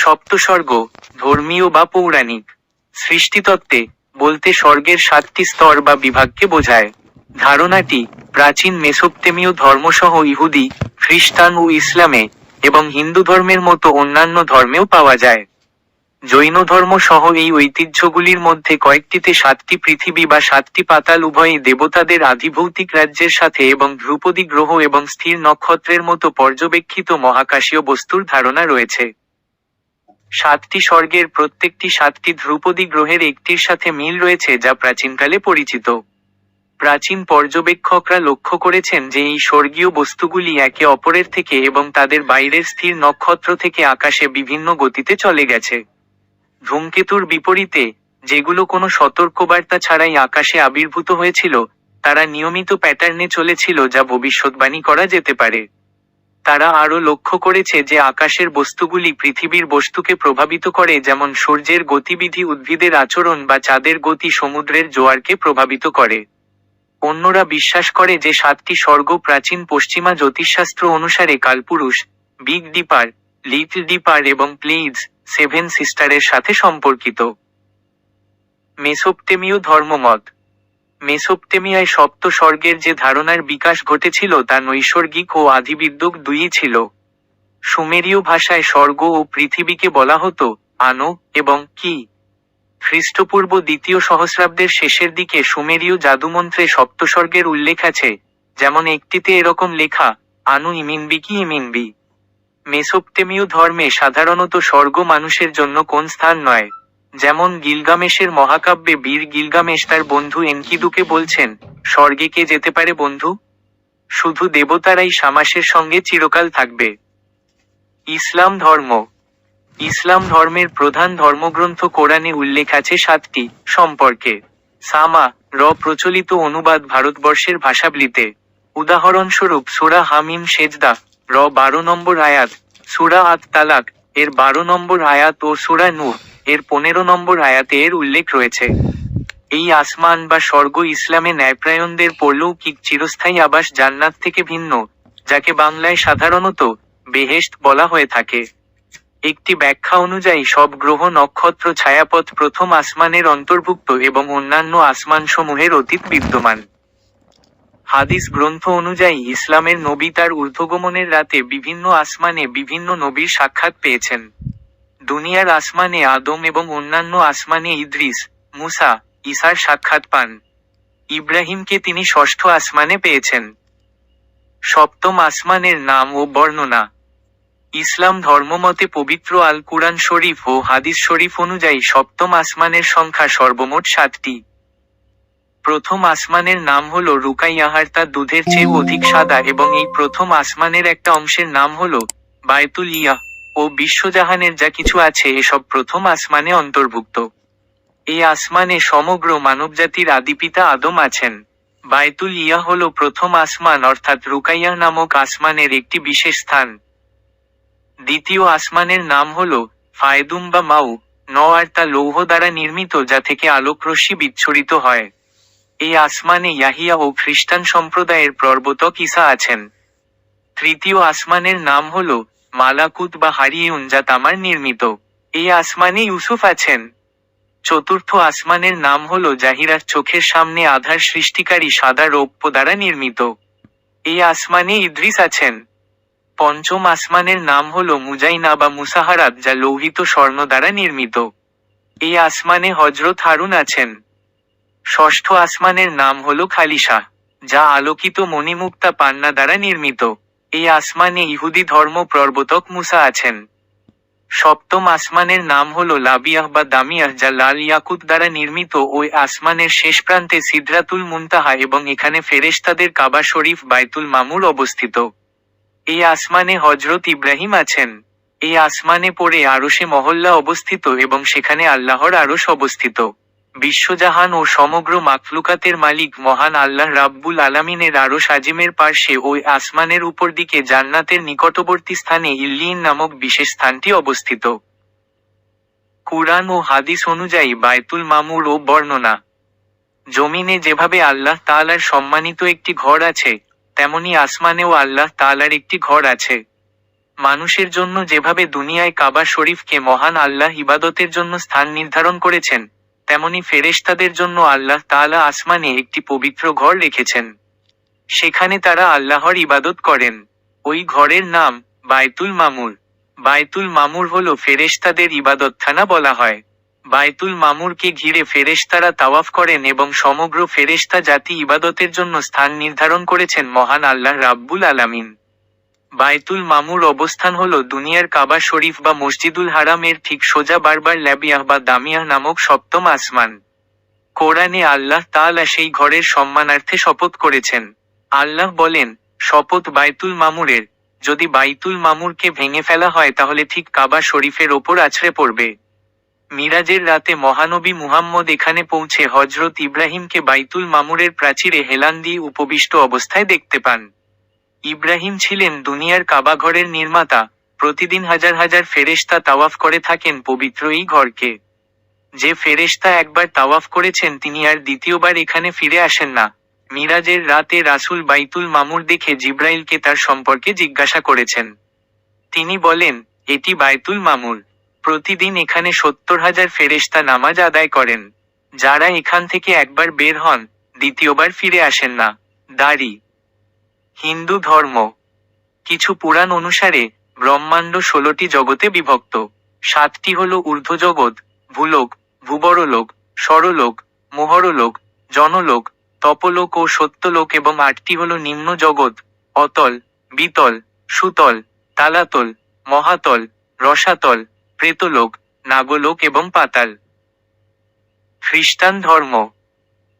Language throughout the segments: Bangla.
সপ্তস্বর্গ, ধর্মীয় বা পৌরাণিক। সৃষ্টিতত্ত্বে বলতে স্বর্গের 7টি স্তর বা বিভাগকে বোঝায়। ধারণাটি প্রাচীন মেসোপটেমীয় ধর্মসহ ইহুদি, খ্রিস্টান ও ইসলামে, এবং হিন্দু ধর্মের মতো অন্যান্য ধর্মেও পাওয়া যায়। জৈন ধর্ম সহ এই ঐতিহ্যগুলির মধ্যে কয়েকটিতে 7টি পৃথিবী বা 7টি পাতাল উভয়ই দেবতাদের আধিভৌতিক রাজ্যের সাথে এবং ধ্রুপদী গ্রহ এবং স্থির নক্ষত্রের মতো পর্যবেক্ষিত মহাকাশীয় বস্তুর ধারণা রয়েছে। 7টি স্বর্গের প্রত্যেকটি 7টি ধ্রুপদী গ্রহের একটির সাথে মিল রয়েছে যা প্রাচীনকালে পরিচিত। প্রাচীন পর্যবেক্ষকরা লক্ষ্য করেছেন যে এই স্বর্গীয় বস্তুগুলি একে অপরের থেকে এবং তাদের বাইরের স্থির নক্ষত্র থেকে আকাশে বিভিন্ন গতিতে চলে গেছে। ধূমকেতুর বিপরীতে, যেগুলো কোনো সতর্কবার্তা ছাড়াই আকাশে আবির্ভূত হয়েছিল, তারা নিয়মিত প্যাটার্নে চলেছিল যা ভবিষ্যদ্বাণী করা যেতে পারে। তারা আরও লক্ষ্য করেছে যে আকাশের বস্তুগুলি পৃথিবীর বস্তুকে প্রভাবিত করে, যেমন সূর্যের গতিবিধি উদ্ভিদের আচরণ বা চাঁদের গতি সমুদ্রের জোয়ারকে প্রভাবিত করে। অন্যরা বিশ্বাস করে যে 7টি স্বর্গ প্রাচীন পশ্চিমা জ্যোতিষশাস্ত্র অনুসারে কালপুরুষ, বিগ ডিপার, লিটল ডিপার এবং প্লেইডস, 7 সিস্টারের সাথে সম্পর্কিত। মেসোপটেমীয় ধর্মমত। মেসোপটেমিয়ায় সপ্ত স্বর্গের যে ধারণার বিকাশ ঘটেছিল তা নৈসর্গিক ও আধিবিদ্যক দুইই ছিল। সুমেরীয় ভাষায় স্বর্গ ও পৃথিবীকে বলা হতো আনো এবং কি। খ্রিস্টপূর্ব 2য় সহস্রাব্দের শেষের দিকে সুমেরীয় জাদুমন্ত্রে সপ্তস্বর্গের উল্লেখ আছে, যেমন একটিতে এরকম লেখা, আনু ইমিনবি কি ইমিনবি। মেসোপটেমীয় ধর্মে সাধারণত স্বর্গ মানুষের জন্য কোন স্থান নয়। যেমন গিলগামেশের মহাকাব্যে বীর গিলগামেশ তার বন্ধু এনকিদুকে বলছেন, স্বর্গে কে যেতে পারে বন্ধু? শুধু দেবতারাই শামাসের সঙ্গে চিরকাল থাকবে। ইসলাম ধর্ম। ইসলাম ধর্মের প্রধান ধর্মগ্রন্থ কোরআনে উল্লেখ আছে 7টি সম্পর্কে। সামা প্রচলিত অনুবাদ ভারতবর্ষের ভাষাবলিতে। উদাহরণস্বরূপ সূরা হামিম সেজদা 12 নম্বর আয়াত, সূরা আত তালাক এর 12 নম্বর আয়াত ও সূরা নূহ এর 15 নম্বর আয়াতে এর উল্লেখ রয়েছে। এই আসমান বা স্বর্গ ইসলামে ন্যায়প্রায়ণদের পরলৌকিক চিরস্থায়ী আবাস জান্নাত থেকে ভিন্ন, যাকে বাংলায় সাধারণত বেহেশত বলা হয়ে থাকে। একটি ব্যাখ্যা অনুযায়ী সব গ্রহ নক্ষত্র ছায়াপথ প্রথম আসমানের অন্তর্ভুক্ত এবং অন্যান্য আসমানসমূহের অতীত বিদ্যমান। হাদিস গ্রন্থ অনুযায়ী ইসলামের নবী তার ঊর্ধ্বগমনের রাতে বিভিন্ন আসমানে বিভিন্ন নবীর সাক্ষাৎ পেয়েছেন। দুনিয়ার আসমানে আদম এবং অন্যান্য আসমানে ইদ্রিস, মুসা, ঈসার সাক্ষাৎ পান। ইব্রাহিমকে তিনি 6ষ্ঠ আসমানে পেয়েছেন। সপ্তম আসমানের নাম ও বর্ণনা। ইসলাম ধর্মমতে পবিত্র আল কুরআন শরীফ ও হাদিস শরীফ অনুযায়ী সপ্তম আসমানের সংখ্যা সর্বমোট 7টি। প্রথম আসমানের নাম হল রুকাইয়াহার, তা দুধের চেয়েও অধিক সাদা, এবং এই প্রথম আসমানের একটা অংশের নাম হল বায়তুল ইয়াহ ও বিশ্বজাহানের যা কিছু আছে এসব প্রথম আসমানে অন্তর্ভুক্ত। এই আসমানে সমগ্র মানবজাতির আদিপিতা আদম আছেন। বায়তুল ইয়াহ হল প্রথম আসমান, অর্থাৎ রুকাইয়াহ নামক আসমানের একটি বিশেষ স্থান। দ্বিতীয় আসমানের নাম হল ফায়দুম বা মাউ আর তা লৌহ দ্বারা নির্মিত যা থেকে আলোকরশ্মি বিচ্ছুরিত হয়। এই আসমানে ইয়াহিয়া ও খ্রিস্টান সম্প্রদায়ের প্রবর্তক ঈসা আছেন। তৃতীয় আসমানের নাম হল মালাকুত বা হারিয়ুন যা তামার নির্মিত। এই আসমানে ইউসুফ আছেন। চতুর্থ আসমানের নাম হল জাহিরার, চোখের সামনে আধার সৃষ্টিকারী সাদা রৌপ্য দ্বারা নির্মিত। এই আসমানে ইদ্রিস আছেন। পঞ্চম আসমানের নাম হল মুজাইনা বা মুসাহারাত যা লৌহিত স্বর্ণ দ্বারা নির্মিত। এই আসমানে হযরত হারুন আছেন। ষষ্ঠ আসমানের নাম হল খালিশা, যা আলোকিত মণিমুক্তা পান্না দ্বারা নির্মিত। এই আসমানে ইহুদি ধর্ম প্রবর্তক মুসা আছেন। সপ্তম আসমানের নাম হল লাবিয়াহ বা দামিয়াহ যা লাল ইয়াকুত দ্বারা নির্মিত। ওই আসমানের শেষ প্রান্তে সিদরাতুল মুনতাহা এবং এখানে ফেরেশতাদের কাবা শরীফ বাইতুল মামুর অবস্থিত। এই আসমানে হযরত ইব্রাহিম আছেন। এই আসমানে পড়ে আরশে মহল্লা অবস্থিত এবং সেখানে আল্লাহর আরশ অবস্থিত। বিশ্বজাহান ও সমগ্র মাখলুকাতের মালিক মহান আল্লাহ রাব্বুল আলামিনের আরশ আজিমের পার্শ্বে ওই আসমানের উপর দিকে জান্নাতের নিকটবর্তী স্থানে ইল্লিয়িন নামক বিশেষ স্থানটি অবস্থিত। কুরআন ও হাদিস অনুযায়ী বায়তুল মামুর ও বর্ণনা। জমিনে যেভাবে আল্লাহ তাআলার সম্মানিত একটি ঘর আছে, তেমনি আসমানেও আল্লাহ তাআলার একটি ঘর আছে। মানুষের জন্য যেভাবে দুনিয়ায় কাবা শরীফকে মহান আল্লাহ ইবাদতের জন্য স্থান নির্ধারণ করেছেন, তেমনি ফেরেশতাদের জন্য আল্লাহ তাআলা আসমানে একটি পবিত্র ঘর রেখেছেন। সেখানে তারা আল্লাহর ইবাদত করেন। ওই ঘরের নাম বায়তুল মামুর। বায়তুল মামুর হলো ফেরেশতাদের ইবাদতখানা বলা হয়। বায়তুল মামুরকে ঘিরে ফেরেশতারা তাওয়াফ করেন এবং সমগ্র ফেরেশতা জাতি ইবাদতের জন্য স্থান নির্ধারণ করেছেন মহান আল্লাহ রাব্বুল আলামিন। বায়তুল মামুর অবস্থান হলো দুনিয়ার কাবা শরীফ বা মসজিদুল হারামের ঠিক সোজা বারবার ল্যাবিয়াহ বা দামিয়াহ নামক সপ্তম আসমান। কোরআনে আল্লাহ তাআলা সেই ঘরের সম্মানার্থে শপথ করেছেন। আল্লাহ বলেন, শপথ বায়তুল মামুরের, যদি বায়তুল মামুরকে ভেঙে ফেলা হয় তাহলে ঠিক কাবা শরীফের ওপর আছড়ে পড়বে। মিরাজের রাতে মহানবী মুহাম্মদ এখানে পৌঁছে হযরত ইব্রাহিমকে বায়তুল মামুরের প্রাচীরে হেলান দিয়ে উপবিষ্ট অবস্থায় দেখতে পান। ইব্রাহিম ছিলেন দুনিয়ার কাবাঘরের নির্মাতা। প্রতিদিন হাজার হাজার ফেরেশতা তাওয়াফ করে থাকেন পবিত্র এই ঘরকে। যে ফেরেশতা একবার তাওয়াফ করেছেন তিনি আর দ্বিতীয়বার এখানে ফিরে আসেন না। মিরাজের রাতে রাসূল বাইতুল মামুর দেখে জিব্রাইলকে তার সম্পর্কে জিজ্ঞাসা করেছেন। তিনি বলেন, এটি বায়তুল মামুর। প্রতিদিন এখানে 70,000 ফেরেশতা নামাজ আদায় করেন। যারা এখান থেকে একবার বের হন, দ্বিতীয়বার ফিরে আসেন না। দাড়ি। হিন্দু ধর্ম। কিছু পুরাণ অনুসারে ব্রহ্মাণ্ড 16টি জগতে বিভক্ত। 7টি হল ঊর্ধ্বজগৎ, ভূলোক, ভূবরলোক, স্বরলোক, মোহরলোক, জনলোক, তপলোক ও সত্যলোক এবং 8টি হল নিম্ন জগৎ, অতল, বিতল, সুতল, তালাতল, মহাতল, রসাতল, প্রেতলোক, নাগলোক এবং পাতাল। খ্রিস্টান ধর্ম।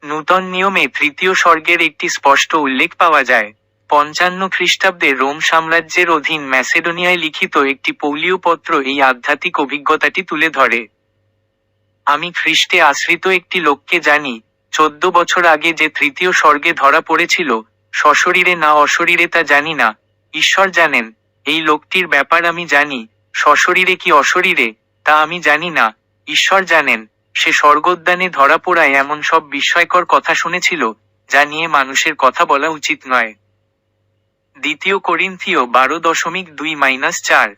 নূতন নিয়মে তৃতীয় স্বর্গের একটি স্পষ্ট উল্লেখ পাওয়া যায়। 55 খ্রিস্টাব্দে রোম সাম্রাজ্যের অধীন ম্যাসেডোনিয়ায় লিখিত একটি পৌলীয় পত্র এই আধ্যাত্মিক অভিজ্ঞতাটি তুলে ধরে। আমি খ্রিস্টে আশ্রিত একটি লোককে জানি, 14 বছর আগে যে তৃতীয় স্বর্গে ধরা পড়েছিল, সশরীরে না অশরীরে তা জানি না, ঈশ্বর জানেন। এই লোকটির ব্যাপার আমি জানি, সশরীরে কি অশরীরে তা আমি জানি না, ঈশ্বর জানেন। সে স্বর্গোদ্যানে ধরা পড়ায় এমন সব বিস্ময়কর কথা শুনেছিল, যা নিয়ে মানুষের কথা বলা উচিত নয়। দ্বিতীয় করিন্থীয় 12.2-4।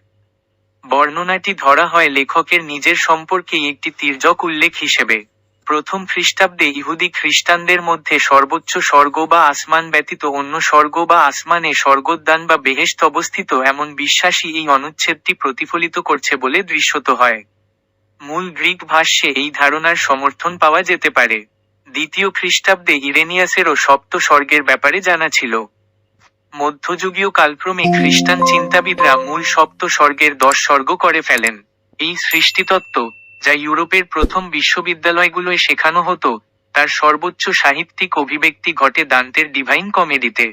বর্ণনাটি ধরা হয় লেখকের নিজের সম্পর্কেই একটি তির্যক উল্লেখ হিসেবে। প্রথম খ্রিস্টাব্দে ইহুদি খ্রিস্টানদের মধ্যে সর্বোচ্চ স্বর্গ বা আসমান ব্যতীত অন্য স্বর্গ বা আসমানে স্বর্গোদ্যান বা বেহেশত অবস্থিত এমন বিশ্বাসই এই অনুচ্ছেদটি প্রতিফলিত করছে বলে দৃশ্যত হয়। মূল গ্রিক ভাষ্যে এই ধারণার সমর্থন পাওয়া যেতে পারে। দ্বিতীয় খ্রিস্টাব্দে ইরেনিয়াসেরও সপ্ত স্বর্গের ব্যাপারে জানা ছিল। মধ্যযুগীয় কালক্রমে খ্রিস্টান চিন্তাবিদরা মূল সপ্ত স্বর্গের 10 স্বর্গ করে ফেলেন। এই সৃষ্টিতত্ত্ব, যা ইউরোপের প্রথম বিশ্ববিদ্যালয়গুলোয় শেখানো হতো, তার সর্বোচ্চ সাহিত্যিক অভিব্যক্তি ঘটে দান্তের ডিভাইন কমেডিতে।